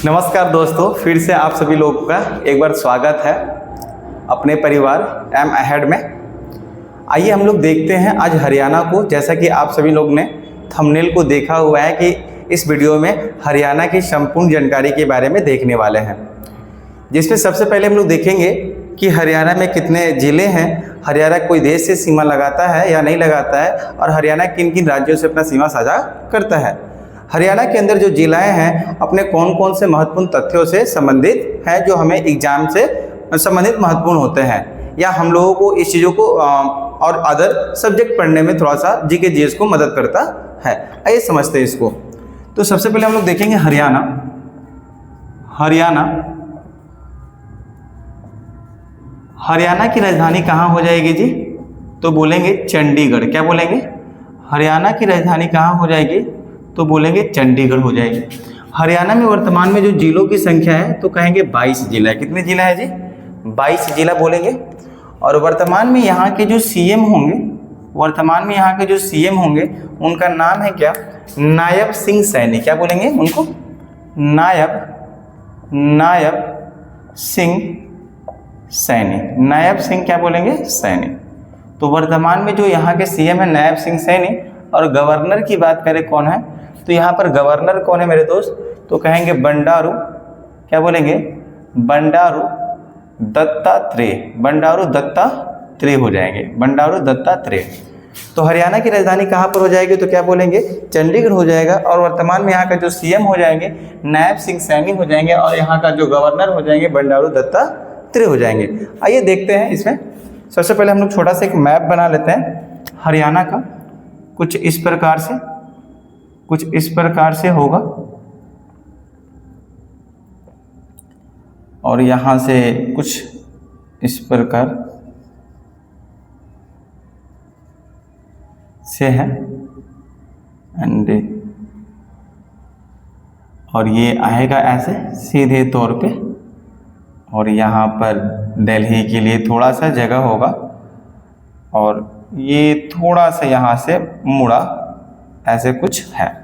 नमस्कार दोस्तों, फिर से आप सभी लोगों का एक बार स्वागत है अपने परिवार एम अहेड में। आइए हम लोग देखते हैं आज हरियाणा को। जैसा कि आप सभी लोग ने थंबनेल को देखा हुआ है कि इस वीडियो में हरियाणा की संपूर्ण जानकारी के बारे में देखने वाले हैं, जिसमें सबसे पहले हम लोग देखेंगे कि हरियाणा में कितने ज़िले हैं, हरियाणा कोई देश से सीमा लगाता है या नहीं लगाता है, और हरियाणा किन किन राज्यों से अपना सीमा साझा करता है। हरियाणा के अंदर जो जिलाएं हैं अपने कौन कौन से महत्वपूर्ण तथ्यों से संबंधित हैं, जो हमें एग्जाम से संबंधित महत्वपूर्ण होते हैं, या हम लोगों को इस चीज़ों को और अदर सब्जेक्ट पढ़ने में थोड़ा सा जीके जीएस को मदद करता है। आइए समझते हैं इसको। तो सबसे पहले हम लोग देखेंगे हरियाणा की राजधानी कहाँ हो जाएगी जी? तो बोलेंगे चंडीगढ़। क्या बोलेंगे? हरियाणा की राजधानी कहाँ हो जाएगी? तो बोलेंगे चंडीगढ़ हो जाएगी। हरियाणा में वर्तमान में जो जिलों की संख्या है तो कहेंगे 22 जिला है। कितने जिला है जी? 22 जिला बोलेंगे। और वर्तमान में यहाँ के जो सीएम होंगे, उनका नाम है क्या? नायब सिंह सैनी। क्या बोलेंगे उनको? नायब सिंह सैनी। नायब सिंह क्या बोलेंगे? सैनी। तो वर्तमान में जो यहाँ के सीएम है नायब सिंह सैनी। और गवर्नर की बात करें कौन है, तो यहाँ पर गवर्नर कौन है मेरे दोस्त? तो कहेंगे बंडारू। क्या बोलेंगे? बंडारू दत्तात्रेय। बंडारू दत्तात्रेय हो जाएंगे। बंडारू दत्तात्रेय। तो हरियाणा की राजधानी कहाँ पर हो जाएगी? तो क्या बोलेंगे? चंडीगढ़ हो जाएगा। और वर्तमान में यहाँ का जो सीएम हो जाएंगे नायब सिंह सैनी हो जाएंगे, और यहाँ का जो गवर्नर हो जाएंगे बंडारू दत्तात्रेय हो जाएंगे। आइए देखते हैं इसमें। सबसे पहले हम लोग छोटा सा एक मैप बना लेते हैं हरियाणा का। कुछ इस प्रकार से होगा, और यहाँ से कुछ इस प्रकार से है, एंड और ये आएगा ऐसे सीधे तौर पे, और यहाँ पर दिल्ली के लिए थोड़ा सा जगह होगा, और ये थोड़ा सा यहाँ से मुड़ा ऐसे कुछ है।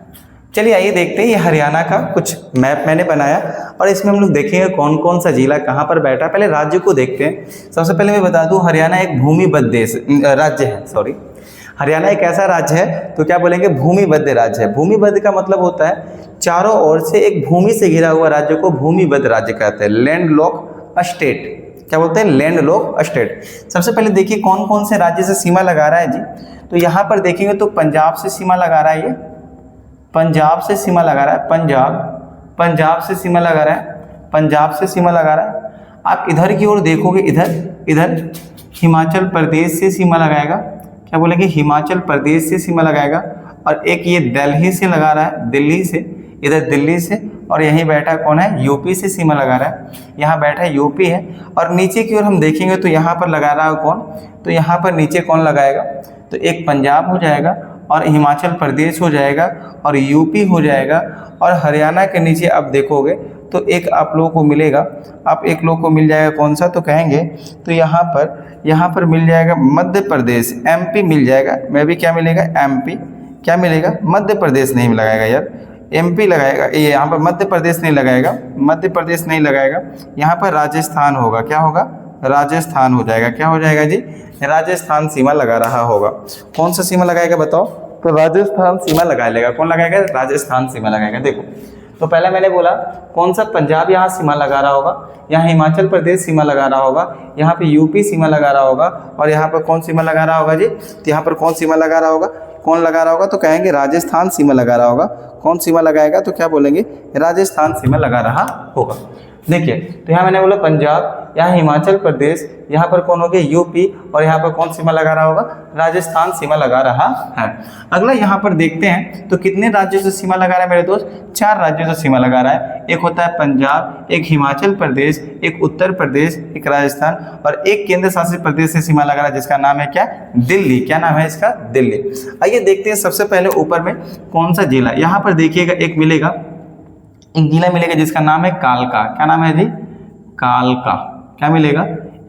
चलिए आइए देखते हैं ये हरियाणा का कुछ मैप मैंने बनाया, और इसमें हम लोग देखेंगे कौन कौन सा जिला कहाँ पर बैठा है। पहले राज्य को देखते हैं। सबसे पहले मैं बता दूं हरियाणा एक भूमिबद्ध राज्य है। हरियाणा एक ऐसा राज्य है, तो क्या बोलेंगे? भूमिबद्ध राज्य है। भूमिबद्ध का मतलब होता है चारों ओर से एक भूमि से घिरा हुआ राज्य को भूमिबद्ध राज्य कहते हैं। Landlock state. क्या बोलते हैं? Landlock state. सबसे पहले देखिए कौन कौन से राज्य से सीमा लगा रहा है जी। तो यहाँ पर देखेंगे तो पंजाब से सीमा लगा रहा है। ये पंजाब से सीमा लगा रहा है। पंजाब से सीमा लगा रहा है। पंजाब से सीमा लगा रहा है। आप इधर की ओर देखोगे, इधर हिमाचल प्रदेश से सीमा लगाएगा। क्या बोलेंगे? हिमाचल प्रदेश से सीमा लगाएगा। और एक ये दिल्ली से लगा रहा है, दिल्ली से, इधर दिल्ली से। और यहीं बैठा कौन है? यूपी से सीमा लगा रहा है। यहाँ बैठा यूपी है। और नीचे की ओर हम देखेंगे तो यहाँ पर लगा रहा है कौन? तो यहाँ पर नीचे कौन लगाएगा? तो एक पंजाब हो जाएगा, और हिमाचल प्रदेश हो जाएगा, और यूपी हो जाएगा। और हरियाणा के नीचे आप देखोगे तो एक आप लोगों को मिलेगा, मिल जाएगा कौन सा? तो कहेंगे तो यहाँ पर मिल जाएगा मध्य प्रदेश, एमपी मिल जाएगा। मैं भी क्या मिलेगा? एमपी। क्या मिलेगा? मध्य प्रदेश नहीं लगाएगा यार, एमपी लगाएगा। ये यहाँ पर मध्य प्रदेश नहीं लगाएगा, यहाँ पर राजस्थान होगा। क्या होगा? राजस्थान हो जाएगा। क्या हो जाएगा जी? राजस्थान सीमा लगा रहा होगा। कौन सा सीमा लगाएगा बताओ? तो राजस्थान सीमा लगा लेगा। कौन लगाएगा? राजस्थान सीमा लगाएगा। देखो तो पहले मैंने बोला कौन सा? पंजाब यहाँ सीमा लगा रहा होगा, यहाँ हिमाचल प्रदेश सीमा लगा रहा होगा, यहाँ पे यूपी सीमा लगा रहा होगा, और यहाँ पर कौन सीमा लगा रहा होगा जी? तो यहाँ पर कौन सीमा लगा रहा होगा? कौन लगा रहा होगा? तो कहेंगे राजस्थान सीमा लगा रहा होगा। कौन सीमा लगाएगा? तो क्या बोलेंगे? राजस्थान सीमा लगा रहा होगा। देखिए तो यहाँ मैंने बोला पंजाब, यहाँ हिमाचल प्रदेश, यहाँ पर कौन हो गया? यूपी, और यहाँ पर कौन सीमा लगा रहा होगा? राजस्थान सीमा लगा रहा है। अगला यहाँ पर देखते हैं तो कितने राज्यों से सीमा लगा रहा है मेरे दोस्त? 4 राज्यों से सीमा लगा रहा है। एक होता है पंजाब, एक हिमाचल प्रदेश, एक उत्तर प्रदेश, एक राजस्थान, और एक केंद्र शासित प्रदेश से सीमा लगा रहा है जिसका नाम है क्या? दिल्ली। क्या नाम है इसका? दिल्ली। आइए देखते हैं सबसे पहले ऊपर में कौन सा जिला। यहाँ पर देखिएगा एक जिला मिलेगा जिसका नाम है कालका। क्या नाम है जी? कालका। क्या मिलेगा?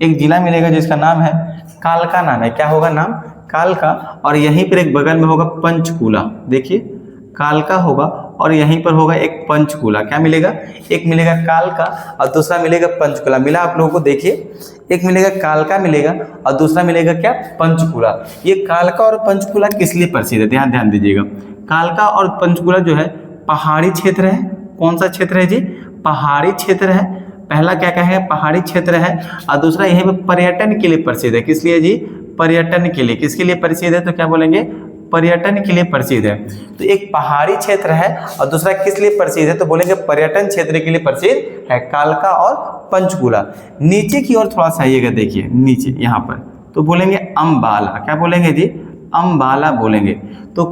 एक जिला मिलेगा जिसका नाम है कालका। नाम है क्या होगा? नाम कालका। और यहीं पर एक बगल में होगा पंचकूला। देखिए कालका होगा और यहीं पर होगा एक पंचकूला। क्या मिलेगा? एक मिलेगा कालका और दूसरा मिलेगा पंचकूला। मिला आप लोगों को? देखिए, एक मिलेगा कालका मिलेगा और दूसरा मिलेगा क्या? पंचकूला। ये कालका और पंचकूला किस लिए प्रसिद्ध है? ध्यान दीजिएगा। कालका और पंचकूला जो है पहाड़ी क्षेत्र है। कौन सा क्षेत्र है जी? पहाड़ी क्षेत्र है। पहला क्या कहेंगे? पहाड़ी क्षेत्र है। और दूसरा यहीं पर पर्यटन के लिए प्रसिद्ध है। किस लिए जी? पर्यटन के लिए। किसके लिए प्रसिद्ध है? तो क्या बोलेंगे? पर्यटन के लिए प्रसिद्ध है। तो एक पहाड़ी क्षेत्र है और दूसरा किस लिए प्रसिद्ध है? तो बोलेंगे पर्यटन क्षेत्र के लिए प्रसिद्ध है, कालका और पंचकूला। नीचे की ओर थोड़ा सा आइएगा, देखिए नीचे यहाँ पर, तो बोलेंगे अंबाला। क्या बोलेंगे जी? अंबाला बोलेंगे। तो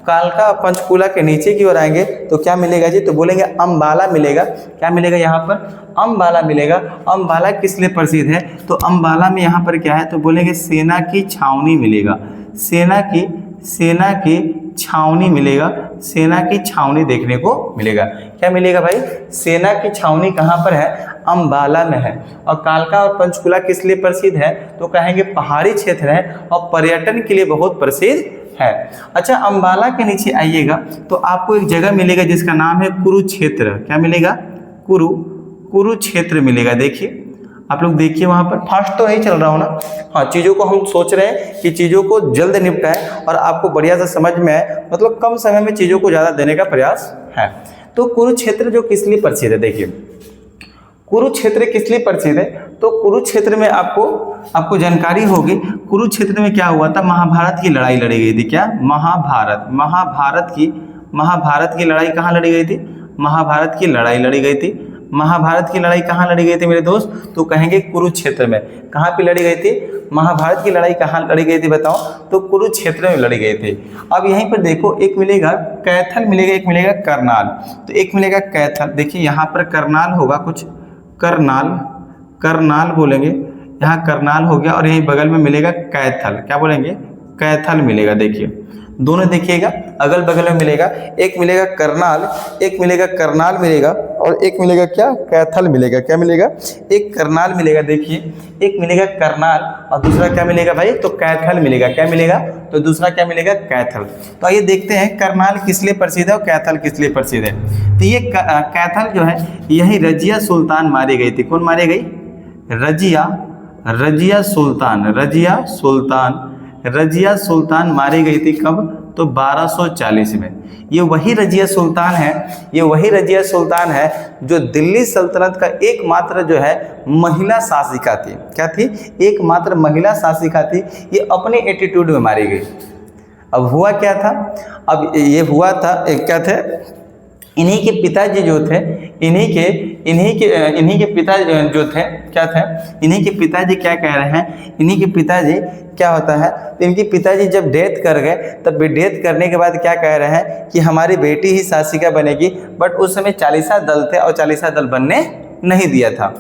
कालका और पंचकूला के नीचे की ओर आएंगे तो क्या मिलेगा जी? तो बोलेंगे अंबाला मिलेगा। क्या मिलेगा यहाँ पर? अंबाला मिलेगा। अंबाला किस लिए प्रसिद्ध है? तो अंबाला में यहाँ पर क्या है? तो बोलेंगे सेना की छावनी मिलेगा। सेना की छावनी मिलेगा। सेना की छावनी देखने को मिलेगा। क्या मिलेगा भाई? सेना की छावनी कहाँ पर है? अंबाला में है। और कालका और पंचकूला किस लिए प्रसिद्ध है? तो कहेंगे पहाड़ी क्षेत्र है और पर्यटन के लिए बहुत प्रसिद्ध है। अच्छा, अंबाला के नीचे आइएगा तो आपको एक जगह मिलेगा जिसका नाम है कुरुक्षेत्र। क्या मिलेगा? कुरुक्षेत्र मिलेगा। देखिए आप लोग, देखिए वहां पर फास्ट तो नहीं चल रहा हो ना? हाँ, चीज़ों को हम सोच रहे हैं कि चीज़ों को जल्द निपटाएं और आपको बढ़िया से समझ में आए, मतलब कम समय में चीज़ों को ज़्यादा देने का प्रयास है। तो कुरुक्षेत्र जो किस लिए प्रसिद्ध है? देखिए कुरुक्षेत्र किस लिए प्रसिद्ध है? तो कुरुक्षेत्र में आपको जानकारी होगी, कुरुक्षेत्र में क्या हुआ था? महाभारत की लड़ाई लड़ी गई थी। क्या? महाभारत की लड़ाई कहाँ लड़ी गई थी? महाभारत की लड़ाई लड़ी गई थी। महाभारत की लड़ाई कहाँ लड़ी गई थी मेरे दोस्त? तो कहेंगे कुरुक्षेत्र में। कहाँ पे लड़ी गई थी? महाभारत की लड़ाई कहाँ लड़ी गई थी बताओ? तो कुरुक्षेत्र में लड़ी गई थी। अब यहीं पर देखो, एक मिलेगा कैथल मिलेगा, एक मिलेगा करनाल। तो एक मिलेगा कैथल, देखिए यहाँ पर करनाल होगा, कुछ करनाल बोलेंगे, यहाँ करनाल हो गया और यहीं बगल में मिलेगा कैथल। क्या बोलेंगे? कैथल मिलेगा। देखिए दोनों देखिएगा अगल बगल में मिलेगा, एक मिलेगा करनाल, एक मिलेगा करनाल मिलेगा और एक मिलेगा क्या? कैथल मिलेगा। क्या मिलेगा? एक करनाल मिलेगा, देखिए एक मिलेगा करनाल और दूसरा क्या मिलेगा भाई? तो कैथल मिलेगा। क्या मिलेगा? तो दूसरा क्या मिलेगा? कैथल। तो आइए देखते हैं करनाल किस लिए प्रसिद्ध है और कैथल किस लिए प्रसिद्ध है। तो ये कैथल जो है यही रजिया सुल्तान मारी गई थी। कौन मारी गई? रजिया सुल्तान मारी गई थी। कब? तो 1240 में। ये वही रजिया सुल्तान है जो दिल्ली सल्तनत का एकमात्र जो है महिला शासिका थी। क्या थी? एकमात्र महिला शासिका थी। ये अपने एटीट्यूड में मारी गई। अब हुआ क्या था? अब ये हुआ था, क्या थे? इन्हीं के पिताजी जो थे, इन्हीं के पिता जो थे, क्या थे? इन्हीं के पिताजी क्या कह रहे हैं? इन्हीं के पिताजी क्या होता है? तो इनके पिताजी जब डेथ कर गए, तब डेथ करने के बाद क्या कह रहे हैं कि हमारी बेटी ही शासिका बनेगी। बट उस समय चालीसा दल थे और चालीसा दल बनने नहीं दिया था।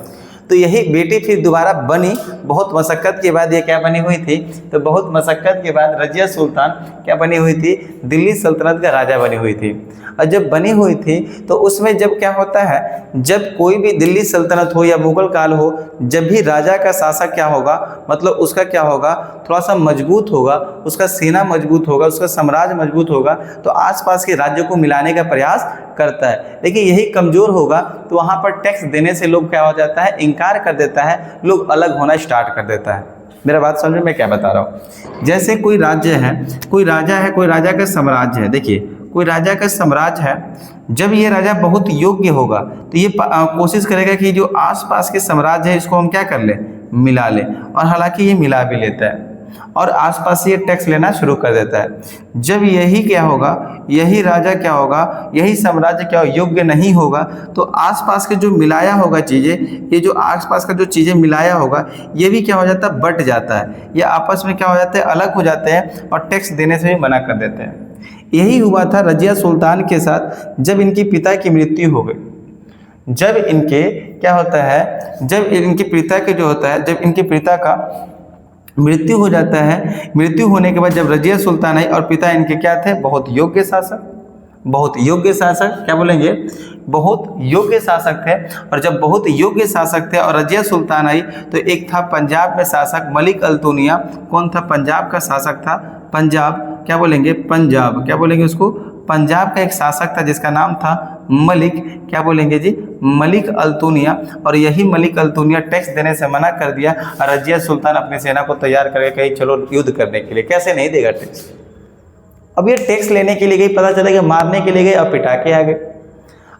तो यही बेटी फिर दोबारा बनी। बहुत मशक्क़त के बाद ये क्या बनी हुई थी? तो बहुत मशक्क़त के बाद रजिया सुल्तान क्या बनी हुई थी? दिल्ली सल्तनत का राजा बनी हुई थी। और जब बनी हुई थी तो उसमें जब क्या होता है, जब कोई भी दिल्ली सल्तनत हो या मुगल काल हो, जब भी राजा का शासक क्या होगा, मतलब उसका क्या होगा? थोड़ा सा मजबूत होगा, उसका सेना मजबूत होगा, उसका साम्राज्य मजबूत होगा, तो आसपास के राज्यों को मिलाने का प्रयास करता है। लेकिन यही कमज़ोर होगा तो वहाँ पर टैक्स देने से लोग क्या हो जाता है? इनकार कर देता है, लोग अलग होना स्टार्ट कर देता है। मेरा बात समझ में मैं क्या बता रहा हूँ? जैसे कोई राज्य है, कोई राजा है, कोई राजा का साम्राज्य है। देखिए कोई राजा का साम्राज्य है, जब ये राजा बहुत योग्य होगा तो ये कोशिश करेगा कि जो आसपास के साम्राज्य है इसको हम क्या कर लें? मिला लें। और हालांकि ये मिला भी लेता है और आसपास से ये टैक्स लेना शुरू कर देता है। जब यही क्या होगा, यही राजा क्या होगा, यही साम्राज्य क्या योग्य नहीं होगा, तो आसपास के जो मिलाया होगा चीज़ें, ये जो आसपास का जो चीज़ें मिलाया होगा, ये भी क्या हो जाता है? बट जाता है। ये आपस में क्या हो जाते हैं? अलग हो जाते हैं और टैक्स देने से भी मना कर देते हैं। यही हुआ था रजिया सुल्तान के साथ जब इनके पिता की मृत्यु हो गई। जब इनके क्या होता है, जब इनके पिता के जो होता है, जब इनके पिता का मृत्यु हो जाता है, मृत्यु होने के बाद जब रजिया सुल्तान आई और पिता इनके क्या थे? बहुत योग्य शासक, बहुत योग्य शासक। क्या बोलेंगे? बहुत योग्य शासक थे। और जब बहुत योग्य शासक थे और रजिया सुल्तान आई तो एक था पंजाब में शासक मलिक अल्तुनिया। कौन था? पंजाब का शासक था। पंजाब क्या बोलेंगे? पंजाब क्या बोलेंगे उसको? पंजाब का एक शासक था जिसका नाम था मलिक, क्या बोलेंगे जी, मलिक अल्तुनिया। और यही मलिक अल्तुनिया टैक्स देने से मना कर दिया और रजिया सुल्तान अपनी सेना को तैयार करके कहीं चलो युद्ध करने के लिए। कैसे नहीं देगा टैक्स? अब ये टैक्स लेने के लिए गई, पता चला कि मारने के लिए गई, अब पिटा के आ गए।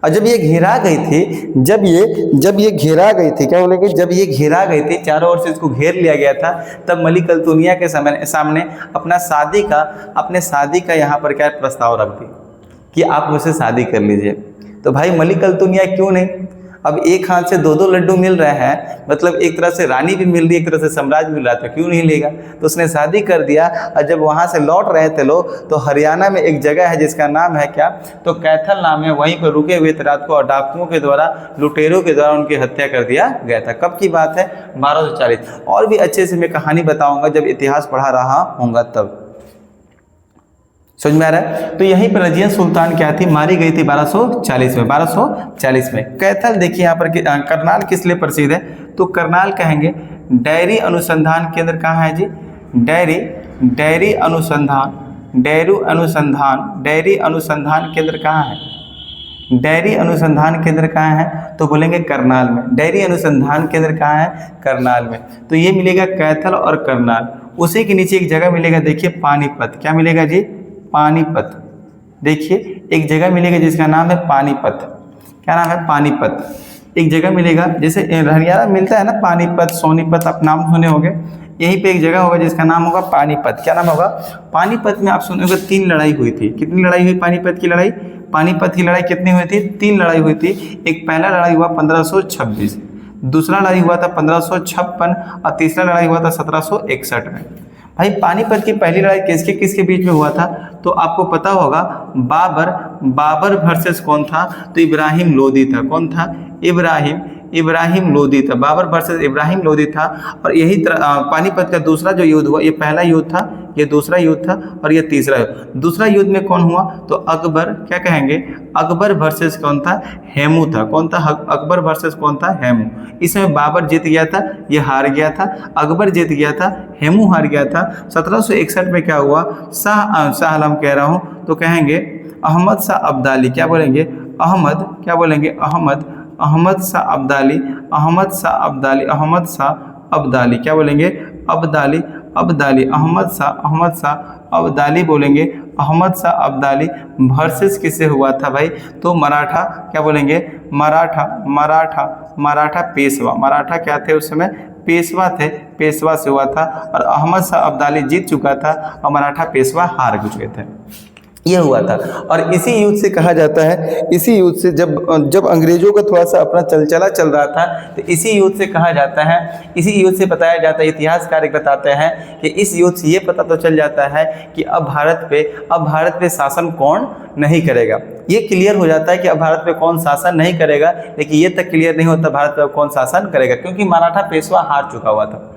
और जब ये घेरा गई थी, जब ये घेरा गई थी, क्या बोलेंगे, जब ये घेरा गई थी, चारों ओर से इसको घेर लिया गया था, तब मलिक अल्तुनिया के सामने अपने शादी का यहाँ पर क्या प्रस्ताव रख दी कि आप मुझसे शादी कर लीजिए। तो भाई मलिक अल्तुनिया क्यों नहीं, अब एक हाथ से दो दो लड्डू मिल रहे हैं, मतलब एक तरह से रानी भी मिल रही है, एक तरह से साम्राज्य मिल रहा था, क्यों नहीं लेगा। तो उसने शादी कर दिया। और जब वहाँ से लौट रहे थे लोग, तो हरियाणा में एक जगह है जिसका नाम है क्या, तो कैथल नाम है, वहीं पर रुके हुए थे रात को और डाकुओं के द्वारा, लुटेरों के द्वारा उनकी हत्या कर दिया गया था। कब की बात है, 1240। और भी अच्छे से मैं कहानी बताऊँगा जब इतिहास पढ़ा रहा हूँगा तब, समझ में आ रहा है। तो यहीं पर रजिया सुल्तान क्या थी, मारी गई थी 1240 में। 1240 में कैथल, देखिए यहाँ पर करनाल किस लिए प्रसिद्ध है, तो करनाल कहेंगे डेयरी अनुसंधान केंद्र कहाँ है जी, डेयरी अनुसंधान केंद्र कहाँ है, डेयरी अनुसंधान केंद्र कहाँ है, तो बोलेंगे करनाल में। डेयरी अनुसंधान केंद्र कहाँ है, करनाल में। तो ये मिलेगा कैथल और करनाल। उसी के नीचे एक जगह मिलेगा, देखिए पानीपत, क्या मिलेगा जी, पानीपत। देखिए एक जगह मिलेगा जिसका नाम है पानीपत, क्या नाम है, पानीपत। एक जगह मिलेगा, जैसे हरियाणा मिलता है ना पानीपत, सोनीपत, आप नाम सुने होंगे, यहीं पे एक जगह होगा जिसका नाम होगा पानीपत। क्या नाम होगा, पानीपत में आप सुने होंगे 3 लड़ाई हुई थी। कितनी लड़ाई हुई पानीपत की लड़ाई, पानीपत की लड़ाई कितनी हुई थी, 3 लड़ाई हुई थी। एक पहला लड़ाई हुआ 1526, दूसरा लड़ाई हुआ था 1556 और तीसरा लड़ाई हुआ था 1761 में। भाई पानीपत की पहली लड़ाई किसके किसके बीच में हुआ था, तो आपको पता होगा बाबर वर्सेस कौन था, तो इब्राहिम लोदी था। कौन था, इब्राहिम लोदी था। बाबर वर्सेस इब्राहिम लोदी था। और यही पानीपत का दूसरा जो युद्ध हुआ, ये पहला युद्ध था, ये दूसरा युद्ध था और ये तीसरा युद्ध। दूसरा युद्ध में कौन हुआ, तो अकबर, क्या कहेंगे, अकबर वर्सेस कौन था, हेमू था। कौन था, अकबर वर्सेस कौन था, हेमू। इसमें बाबर जीत गया था, ये हार गया था। अकबर जीत गया था, हेमू हार गया था। 1761 में क्या हुआ, शाह आलम कह रहा हूँ, तो कहेंगे अहमद शाह अब्दाली, क्या बोलेंगे, अहमद, क्या बोलेंगे, अहमद शाह अब्दाली, क्या बोलेंगे, अब्दाली, अहमद शाह अब्दाली बोलेंगे। अहमद शाह अब्दाली वर्सेस किससे हुआ था भाई, तो मराठा, क्या बोलेंगे, मराठा पेशवा। मराठा क्या थे उस समय, पेशवा थे, पेशवा से हुआ था। और अहमद शाह अब्दाली जीत चुका था और मराठा पेशवा हार चुके थे, ये हुआ था। और इसी युद्ध से कहा जाता है, इसी युद्ध से जब अंग्रेजों का थोड़ा सा अपना चल रहा था, तो इसी युद्ध से कहा जाता है, इसी युद्ध से बताया जाता है, इतिहासकार बताते हैं कि इस युद्ध से ये पता तो चल जाता है कि अब भारत पे शासन कौन नहीं करेगा। ये क्लियर हो जाता है कि अब भारत पे कौन शासन नहीं करेगा, लेकिन ये तक क्लियर नहीं होता भारत पे कौन शासन करेगा, क्योंकि मराठा पेशवा हार चुका हुआ था।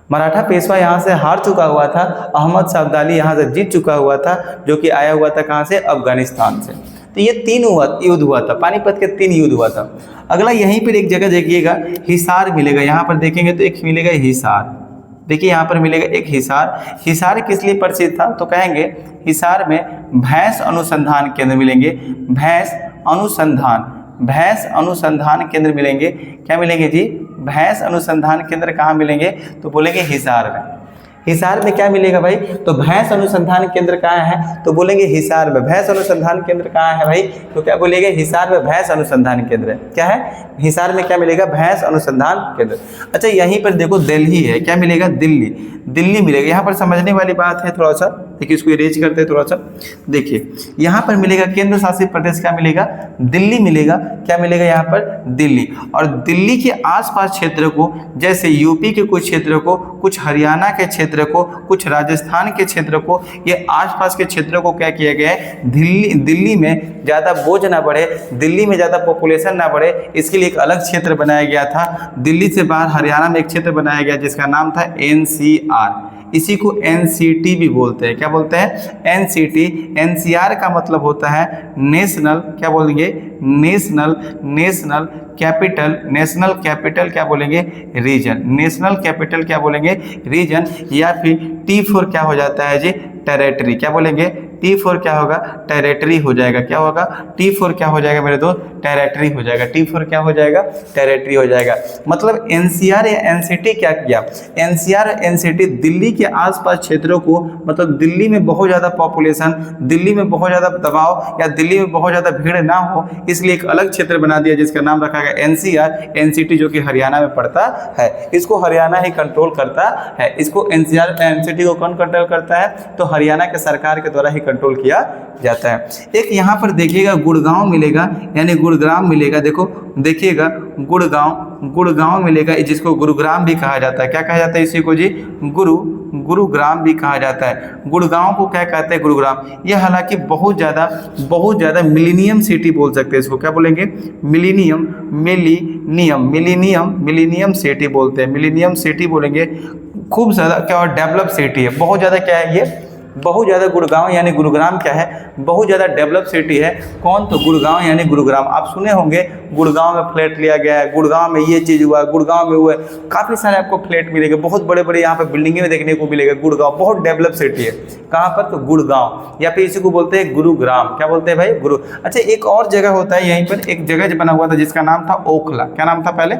मराठा पेशवा यहाँ से हार चुका हुआ था, अहमद शाह अब्दाली यहाँ से जीत चुका हुआ था, जो कि आया हुआ था कहाँ से, अफगानिस्तान से। तो ये 3 युद्ध हुआ था, पानीपत के 3 युद्ध हुआ था। अगला यहीं पर एक जगह देखिएगा, हिसार मिलेगा। यहाँ पर देखेंगे तो एक मिलेगा हिसार, देखिए यहाँ पर मिलेगा एक हिसार। हिसार किस लिए प्रसिद्ध था, तो कहेंगे हिसार में भैंस अनुसंधान केंद्र मिलेंगे, भैंस अनुसंधान केंद्र मिलेंगे। क्या मिलेंगे जी, भैंस अनुसंधान केंद्र कहाँ मिलेंगे, तो बोलेंगे हिसार में। हिसार में क्या मिलेगा भाई, तो भैंस अनुसंधान केंद्र कहाँ है, तो बोलेंगे हिसार में। भैंस अनुसंधान केंद्र कहाँ है भाई, तो क्या बोलेंगे, हिसार में भैंस अनुसंधान केंद्र क्या है, हिसार में क्या मिलेगा, भैंस अनुसंधान केंद्र। अच्छा यहीं पर देखो दिल्ली है, क्या मिलेगा, दिल्ली मिलेगा। यहाँ पर समझने वाली बात है थोड़ा सा, देखिए इसको इरेज करते हैं थोड़ा सा। देखिए यहाँ पर मिलेगा केंद्र शासित प्रदेश, क्या मिलेगा, दिल्ली मिलेगा। क्या मिलेगा यहाँ पर, दिल्ली। और दिल्ली के आसपास क्षेत्र को, जैसे यूपी के कुछ क्षेत्र को, कुछ हरियाणा के क्षेत्र को, कुछ राजस्थान के क्षेत्र को, ये आसपास के क्षेत्रों को क्या किया गया है, दिल्ली में ज़्यादा बोझ ना बढ़े, दिल्ली में ज़्यादा पॉपुलेशन ना बढ़े, इसके लिए एक अलग क्षेत्र बनाया गया था। दिल्ली से बाहर हरियाणा में एक क्षेत्र बनाया गया जिसका नाम था NCR। इसी को NCT भी बोलते हैं। क्या बोलते हैं, NCT। NCR का मतलब होता है नेशनल, क्या बोलेंगे, नेशनल कैपिटल क्या बोलेंगे, रीजन। नेशनल कैपिटल क्या बोलेंगे, रीजन। या फिर T4 क्या हो जाता है जी, टेरिटरी। क्या बोलेंगे, T4 क्या होगा, टेरिटरी हो जाएगा। क्या होगा, T4 क्या हो जाएगा मेरे दोस्त, टेरिटरी हो जाएगा। T4 क्या हो जाएगा, टेरिटरी हो जाएगा। मतलब एनसीआर या एनसीटी क्या किया, एनसीआर एनसीटी दिल्ली के आसपास क्षेत्रों को, मतलब दिल्ली में बहुत ज़्यादा पॉपुलेशन, दिल्ली में बहुत ज़्यादा दबाव या दिल्ली में बहुत ज़्यादा भीड़ ना हो, इसलिए एक अलग क्षेत्र बना दिया जिसका नाम रखा गया एनसीआर एनसीटी, जो कि हरियाणा में पड़ता है। इसको हरियाणा ही कंट्रोल करता है। इसको एनसीआर एनसीटी को कौन कंट्रोल करता है, तो हरियाणा के सरकार के द्वारा ही कंट्रोल किया जाता है। एक यहाँ पर देखिएगा गुड़गांव मिलेगा, यानी गुड़ग्राम मिलेगा। देखो देखिएगा गुड़गांव मिलेगा, जिसको गुरुग्राम भी कहा जाता है। क्या कहा जाता है इसी को जी, गुरुग्राम भी कहा जाता है। गुड़गांव को क्या कहते हैं, गुरुग्राम। यह हालांकि बहुत ज़्यादा मिलीनियम सिटी बोल सकते हैं इसको। क्या बोलेंगे, मिलीनियम सिटी बोलते हैं, मिलीनियम सिटी बोलेंगे। खूब ज़्यादा क्या और डेवलप सिटी है, बहुत ज़्यादा क्या है ये, बहुत ज़्यादा गुड़गांव यानी गुरुग्राम क्या है, बहुत ज़्यादा डेवलप सिटी है। कौन, तो गुड़गांव यानी गुरुग्राम। आप सुने होंगे गुड़गांव में फ्लैट लिया गया है, गुड़गांव में ये चीज़ हुआ, गुड़गांव में हुआ है, काफ़ी सारे आपको फ्लैट मिलेंगे, बहुत बड़े बड़े यहाँ पे बिल्डिंगें में देखने को मिलेगा। गुड़गांव बहुत डेवलप सिटी है। कहाँ पर, तो गुड़गांव, या फिर इसी को बोलते हैं गुरुग्राम। क्या बोलते हैं भाई, गुरु। अच्छा, एक और जगह होता है यहीं पर, एक जगह बना हुआ था जिसका नाम था ओखला। क्या नाम था पहले,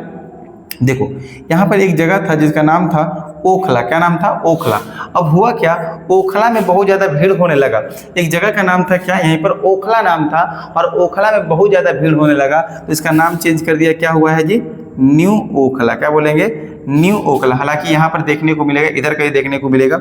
देखो यहाँ पर एक जगह था जिसका नाम था ओखला। क्या नाम था, ओखला। अब हुआ क्या, ओखला में बहुत ज़्यादा भीड़ होने लगा। एक जगह का नाम था क्या, यहीं पर ओखला नाम था, और ओखला में बहुत ज़्यादा भीड़ होने लगा तो इसका नाम चेंज कर दिया। क्या हुआ है जी, न्यू ओखला। क्या बोलेंगे, न्यू ओखला। हालांकि यहाँ पर देखने को मिलेगा, इधर कहीं देखने को मिलेगा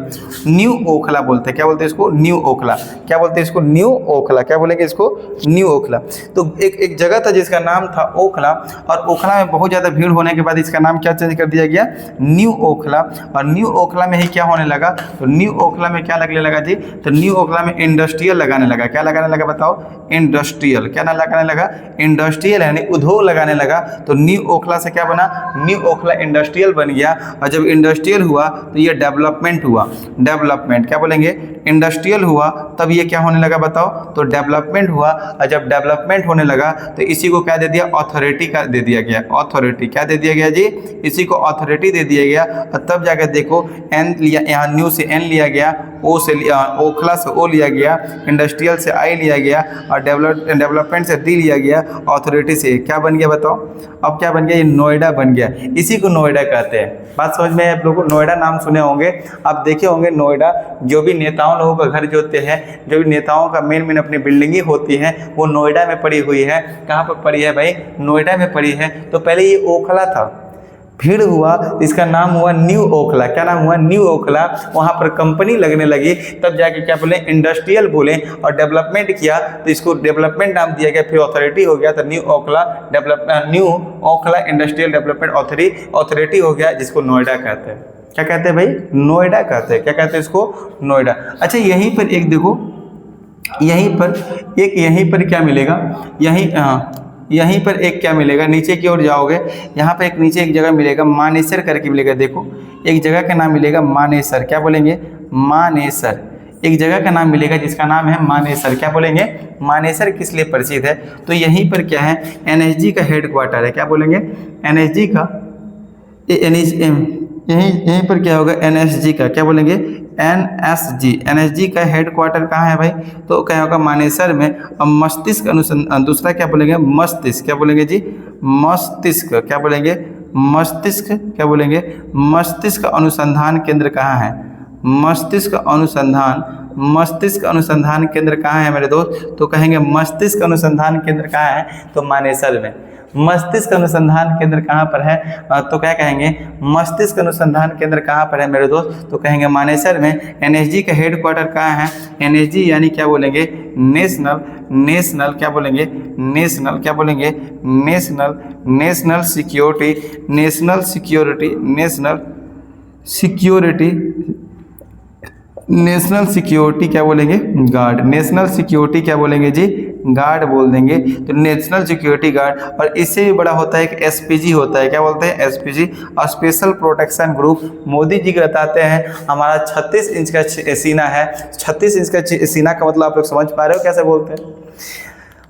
न्यू ओखला बोलते हैं। क्या बोलते हैं इसको, न्यू ओखला। क्या बोलते हैं इसको, न्यू ओखला। क्या बोलेंगे इसको, न्यू ओखला। तो एक जगह था जिसका नाम था ओखला, और ओखला में बहुत ज़्यादा भीड़ होने के बाद इसका नाम क्या चेंज कर दिया गया, न्यू ओखला। और न्यू ओखला में ही क्या होने लगा, तो न्यू ओखला में क्या लगने लगा जी, तो न्यू ओखला में इंडस्ट्रियल लगाने लगा। क्या लगाने लगा बताओ, इंडस्ट्रियल। क्या ना लगाने लगा, इंडस्ट्रियल, यानी उद्योग लगाने लगा। तो न्यू ओखला से क्या बना, न्यू ओखला इंडस्ट्रियल बन गया। और जब इंडस्ट्रियल हुआ तो ये डेवलपमेंट हुआ, डेवलपमेंट। क्या बोलेंगे, इंडस्ट्रियल हुआ तब ये क्या होने लगा बताओ, तो डेवलपमेंट हुआ। और जब डेवलपमेंट होने लगा तो इसी को क्या दे दिया, अथॉरिटी का दे दिया गया, अथॉरिटी। क्या दे दिया गया जी, इसी को अथॉरिटी दे दिया गया। और तब जाकर देखो एन लिया, यहाँ न्यू से एन लिया गया, ओ से ओखला से ओ लिया गया, इंडस्ट्रियल से आई लिया गया, और डेवलपमेंट से डी लिया गया, अथॉरिटी से क्या बन गया बताओ, अब क्या बन गया, ये नोएडा बन गया। इसी को नोएडा कहते हैं। बात समझ में आप लोगों को, नोएडा नाम सुने होंगे, आप देखे होंगे नोएडा, जो भी नेताओं लोगों का घर जो होते हैं, जो भी नेताओं का मेन अपनी बिल्डिंगें होती हैं, वो नोएडा में पड़ी हुई है। कहाँ पर पड़ी है भाई, नोएडा में पड़ी है। तो पहले ये ओखला था, भीड़ हुआ, इसका नाम हुआ न्यू ओखला। क्या नाम हुआ, न्यू ओखला। वहाँ पर कंपनी लगने लगी, तब जाके क्या बोले, इंडस्ट्रियल बोले, और डेवलपमेंट किया तो इसको डेवलपमेंट नाम दिया गया, फिर अथॉरिटी हो गया, तो new Okhla development, new Okhla industrial development authority हो गया, जिसको नोएडा कहते हैं। क्या कहते हैं भाई, नोएडा कहते हैं। क्या कहते हैं इसको, नोएडा। अच्छा, यहीं पर एक देखो, यहीं पर क्या मिलेगा, यहीं पर एक क्या मिलेगा, नीचे की ओर जाओगे, यहाँ पर एक नीचे एक जगह मिलेगा मानेसर करके मिलेगा। देखो एक जगह का नाम मिलेगा मानेसर। क्या बोलेंगे, मानेसर। एक जगह का नाम मिलेगा जिसका नाम है मानेसर। क्या बोलेंगे, मानेसर किस लिए प्रसिद्ध है, तो यहीं पर क्या है, एनएसजी का हेडक्वार्टर है। क्या बोलेंगे, एनएसजी का, यहीं पर क्या होगा, एनएसजी का। क्या बोलेंगे, एनएसजी का हेडक्वार्टर कहाँ है भाई, तो क्या होगा, मानेसर में। अब मस्तिष्क अनुसंधान, दूसरा क्या बोलेंगे, मस्तिष्क। क्या बोलेंगे जी, मस्तिष्क। क्या बोलेंगे, मस्तिष्क। क्या बोलेंगे, मस्तिष्क अनुसंधान केंद्र कहाँ है, मस्तिष्क अनुसंधान केंद्र कहाँ है मेरे दोस्त, तो कहेंगे मस्तिष्क अनुसंधान केंद्र कहाँ है, तो मानेसर में। मस्तिष्क अनुसंधान केंद्र कहाँ पर है, तो क्या कहेंगे, मस्तिष्क अनुसंधान केंद्र कहाँ पर है मेरे दोस्त, तो कहेंगे मानेसर में। एनएसजी का हेडक्वार्टर कहाँ है, एनएसजी यानी क्या बोलेंगे, नेशनल। क्या बोलेंगे, नेशनल। क्या बोलेंगे, नेशनल सिक्योरिटी। क्या बोलेंगे, गार्ड। नेशनल सिक्योरिटी क्या बोलेंगे जी, गार्ड बोल देंगे। तो नेशनल सिक्योरिटी गार्ड। और इससे भी बड़ा होता है एक एसपीजी होता है। क्या बोलते हैं, SPG, special protection group. Modi ji बताते हैं हमारा 36 इंच का सीना है। 36 इंच का सीना का मतलब आप लोग समझ पा रहे हो कैसे बोलते हैं।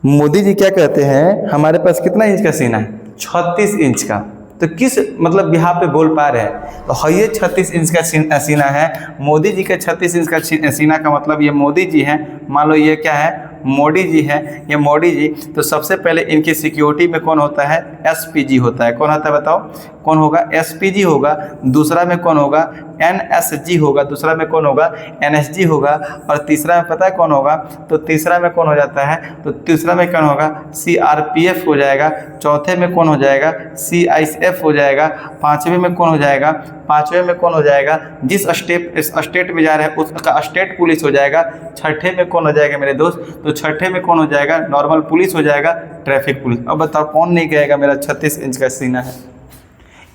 मोदी जी क्या कहते हैं, हमारे पास कितना इंच का सीना है, 36 इंच का। तो किस मतलब यहाँ पे बोल पा रहे हैं? तो ये 36 इंच का सीना है। मोदी जी का 36 इंच का सीना का मतलब ये मोदी जी हैं। मान लो ये क्या है? मोदी जी है। ये मोदी जी, तो सबसे पहले इनकी सिक्योरिटी में कौन होता है? एसपीजी होता है। कौन होता है बताओ? कौन होगा? एसपीजी होगा। दूसरा में कौन होगा? एनएसजी होगा। दूसरा में कौन होगा? एनएसजी होगा। और तीसरा में पता है कौन होगा? तो तीसरा में कौन हो जाता है? तो तीसरा में कौन होगा? सीआरपीएफ हो जाएगा। चौथे में कौन हो जाएगा? सीआईएसएफ हो जाएगा। पांचवें में कौन हो जाएगा? पांचवें में कौन हो जाएगा? जिस स्टेट में जा रहे हैं उसका स्टेट पुलिस हो जाएगा। छठे में कौन हो जाएगा मेरे दोस्त? तो छठे में कौन हो जाएगा? नॉर्मल पुलिस हो जाएगा, ट्रैफिक पुलिस। अब बताओ कौन नहीं कहेगा मेरा 36 इंच का सीना है?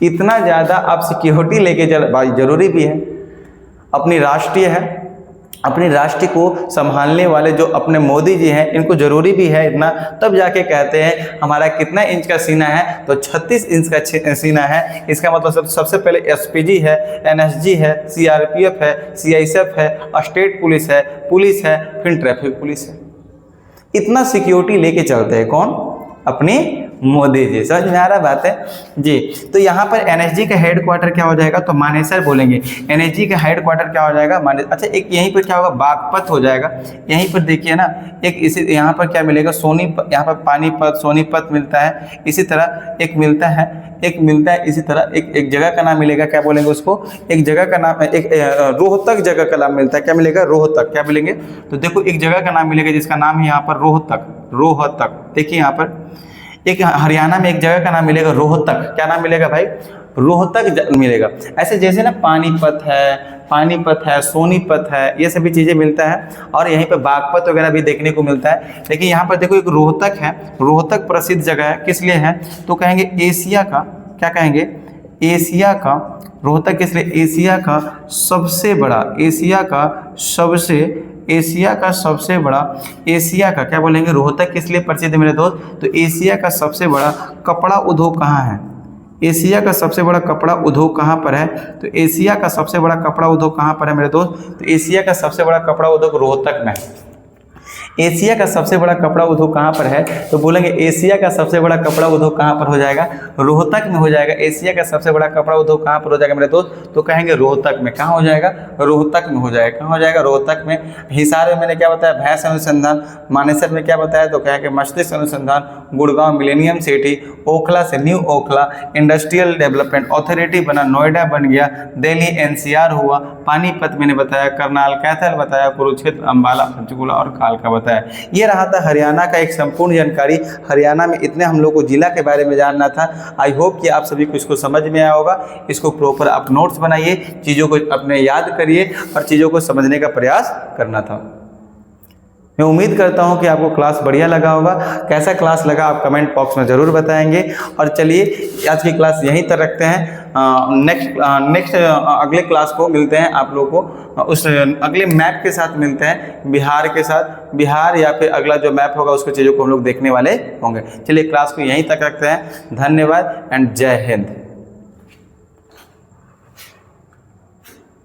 इतना ज़्यादा आप सिक्योरिटी लेके चल भाई, जरूरी भी है। अपनी राष्ट्रीय है, अपनी राष्ट्र को संभालने वाले जो अपने मोदी जी हैं, इनको जरूरी भी है इतना, तब जाके कहते हैं हमारा कितना इंच का सीना है? तो 36 इंच का सीना है। इसका मतलब सबसे पहले एसपीजी है, एनएसजी है, सीआरपीएफ है, सीआईएसएफ है, स्टेट पुलिस है, फिर ट्रैफिक पुलिस है। इतना सिक्योरिटी लेके चलते हैं कौन? अपने मोदी जी। समझ में आ रहा बात है जी? तो यहाँ पर एनएसजी का हेड क्वार्टर क्या हो जाएगा? तो मानेसर बोलेंगे। एनएसजी का हेड क्वार्टर क्या हो जाएगा? मानेसर। अच्छा, एक यहीं पर क्या होगा? बागपत हो जाएगा। यहीं पर देखिए ना, एक इसी यहाँ पर क्या मिलेगा? यहाँ पर पानीपत, सोनीपत मिलता है। इसी तरह एक मिलता है इसी तरह एक जगह का नाम मिलेगा। क्या बोलेंगे उसको? एक जगह का नाम, एक रोहतक जगह का नाम मिलता है। क्या मिलेगा? रोहतक। क्या मिलेंगे? तो देखो एक जगह का नाम मिलेगा जिसका नाम है यहाँ पर रोहतक। देखिए यहाँ पर एक हरियाणा में एक जगह का नाम मिलेगा रोहतक। क्या नाम मिलेगा भाई? रोहतक मिलेगा। ऐसे जैसे ना पानीपत है, सोनीपत है, ये सभी चीज़ें मिलता है। और यहीं पे बागपत वगैरह भी देखने को मिलता है। लेकिन यहाँ पर देखो एक रोहतक है। रोहतक प्रसिद्ध जगह है। किस लिए है? तो कहेंगे एशिया का, क्या कहेंगे? एशिया का। रोहतक किस लिए? एशिया का सबसे बड़ा, एशिया का क्या बोलेंगे? रोहतक किस लिए प्रसिद्ध है मेरे दोस्त? तो एशिया का सबसे बड़ा कपड़ा उद्योग कहाँ है? एशिया का सबसे बड़ा कपड़ा उद्योग कहाँ पर है? तो एशिया का सबसे बड़ा कपड़ा उद्योग कहाँ पर है मेरे दोस्त? तो एशिया का सबसे बड़ा कपड़ा उद्योग रोहतक में है। एशिया का सबसे बड़ा कपड़ा उद्योग कहाँ पर है? तो बोलेंगे एशिया का सबसे बड़ा कपड़ा उद्योग कहाँ पर हो जाएगा? रोहतक में हो जाएगा। एशिया का सबसे बड़ा कपड़ा उद्योग कहाँ पर हो जाएगा मेरे दोस्त? तो कहेंगे रोहतक में। कहाँ हो जाएगा? रोहतक में हो जाएगा। कहाँ हो जाएगा? रोहतक में। हिसार में मैंने क्या बताया? भैंस अनुसंधान। मानेसर में क्या बताया? तो कहेंगे मस्तिष्क अनुसंधान। Gurgaon millennium city. ओखला से new Okhla industrial development authority बना, नोएडा बन गया। दिल्ली एनसीआर हुआ। पानीपत मैंने बताया, करनाल कैथल बताया, कुरुक्षेत्र, अंबाला, पंचकुला और कालका बताया। ये रहा था हरियाणा का एक संपूर्ण जानकारी। हरियाणा में इतने हम लोग को जिला के बारे में जानना था। आई होप कि आप सभी को इसको समझ में आया होगा। इसको प्रॉपर आप नोट्स बनाइए, चीज़ों को अपने याद करिए और चीज़ों को समझने का प्रयास करना था। मैं उम्मीद करता हूं कि आपको क्लास बढ़िया लगा होगा। कैसा क्लास लगा आप कमेंट बॉक्स में ज़रूर बताएंगे। और चलिए आज की क्लास यहीं तक रखते हैं। नेक्स्ट अगले क्लास को मिलते हैं आप लोगों को, उस अगले मैप के साथ मिलते हैं, बिहार के साथ। बिहार या फिर अगला जो मैप होगा उसको चीज़ों को हम लोग देखने वाले होंगे। चलिए क्लास को यहीं तक रखते हैं। धन्यवाद एंड जय हिंद।